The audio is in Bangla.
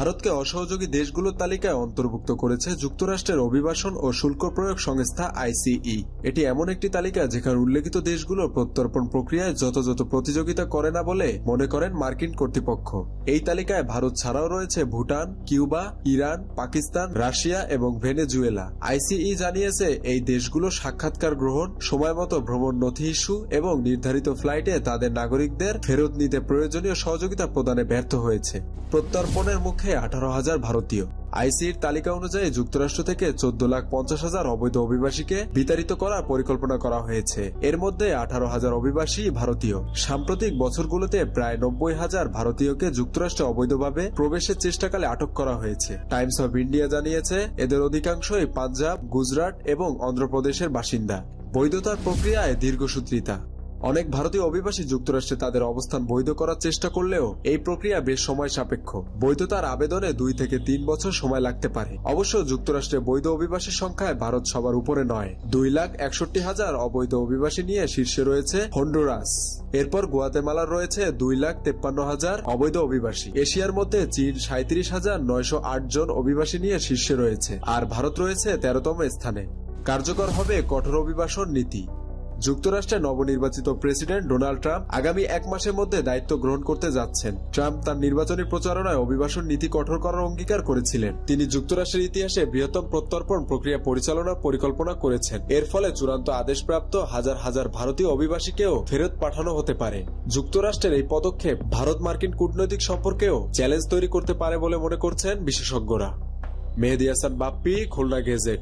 ভারতকে অসহযোগী দেশগুলোর তালিকায় অন্তর্ভুক্ত করেছে যুক্তরাষ্ট্রের অভিবাসন ও শুল্ক প্রয়োগ সংস্থা আইসিই। এটি এমন একটি তালিকা যেখানে উল্লেখিত দেশগুলোর প্রত্যর্পণ প্রক্রিয়ায় যথাযথ প্রতিযোগিতা করে না বলে মনে করেন মার্কিন কর্তৃপক্ষ। এই তালিকায় ভারত ছাড়াও রয়েছে Bhutan, Cuba, Iran, Pakistan, Russia এবং ভেনেজুয়েলা। আইসিই জানিয়েছে এই দেশগুলো সাক্ষাৎকার গ্রহণ, সময়মতো ভ্রমণ নথি ইস্যু এবং নির্ধারিত ফ্লাইটে তাদের নাগরিকদের ফেরত নিতে প্রয়োজনীয় সহযোগিতা প্রদানে ব্যর্থ হয়েছে। প্রত্যর্পণের মুখে 18,000 ভারতীয়। আইসিইর তালিকা অনুযায়ী যুক্তরাষ্ট্র থেকে 14,50,000 অবৈধ অভিবাসীকে বিতাড়িত করার পরিকল্পনা করা হয়েছে। এর মধ্যে 18,000 অভিবাসী ভারতীয়। সাম্প্রতিক বছরগুলোতে প্রায় 90,000 ভারতীয়কে যুক্তরাষ্ট্রে অবৈধভাবে প্রবেশের চেষ্টাকালে আটক করা হয়েছে। টাইমস অব ইন্ডিয়া জানিয়েছে এদের অধিকাংশই পাঞ্জাব, গুজরাট এবং অন্ধ্রপ্রদেশের বাসিন্দা। বৈধতার প্রক্রিয়ায় দীর্ঘসূত্রিতা। অনেক ভারতীয় অভিবাসী যুক্তরাষ্ট্রে তাদের অবস্থান বৈধ করার চেষ্টা করলেও এই প্রক্রিয়া বেশ সময় সাপেক্ষ। বৈধতার আবেদনে 2 থেকে 3 বছর সময় লাগতে পারে। অবশ্য যুক্তরাষ্ট্রে বৈধ অভিবাসীর সংখ্যায় ভারত সবার উপরে নয়। 2,61,000 অবৈধ অভিবাসী নিয়ে শীর্ষে রয়েছে হন্ডুরাস। এরপর গুয়াতেমালার রয়েছে 2,53,000 অবৈধ অভিবাসী। এশিয়ার মধ্যে চীন 37,908 জন অভিবাসী নিয়ে শীর্ষে রয়েছে, আর ভারত রয়েছে 13তম স্থানে। কার্যকর হবে কঠোর অভিবাসন নীতি। যুক্তরাষ্ট্রের নবনির্বাচিত প্রেসিডেন্ট ডোনাল্ড ট্রাম্প আগামী 1 মাসের মধ্যে দায়িত্ব গ্রহণ করতে যাচ্ছেন। ট্রাম্প তার নির্বাচনী প্রচারণায় অভিবাসন নীতি কঠোর করার অঙ্গীকার করেছিলেন। তিনি যুক্তরাষ্ট্রের ইতিহাসে বৃহত্তম প্রত্যর্পণ প্রক্রিয়া পরিচালনার পরিকল্পনা করেছেন। এর ফলে চূড়ান্ত আদেশপ্রাপ্ত হাজার হাজার ভারতীয় অভিবাসীকেও ফেরত পাঠানো হতে পারে। যুক্তরাষ্ট্রের এই পদক্ষেপ ভারত মার্কিন কূটনৈতিক সম্পর্কেও চ্যালেঞ্জ তৈরি করতে পারে বলে মনে করছেন বিশেষজ্ঞরা। মেহেদী হাসান বাপ্পি, খুলনা গেজেট।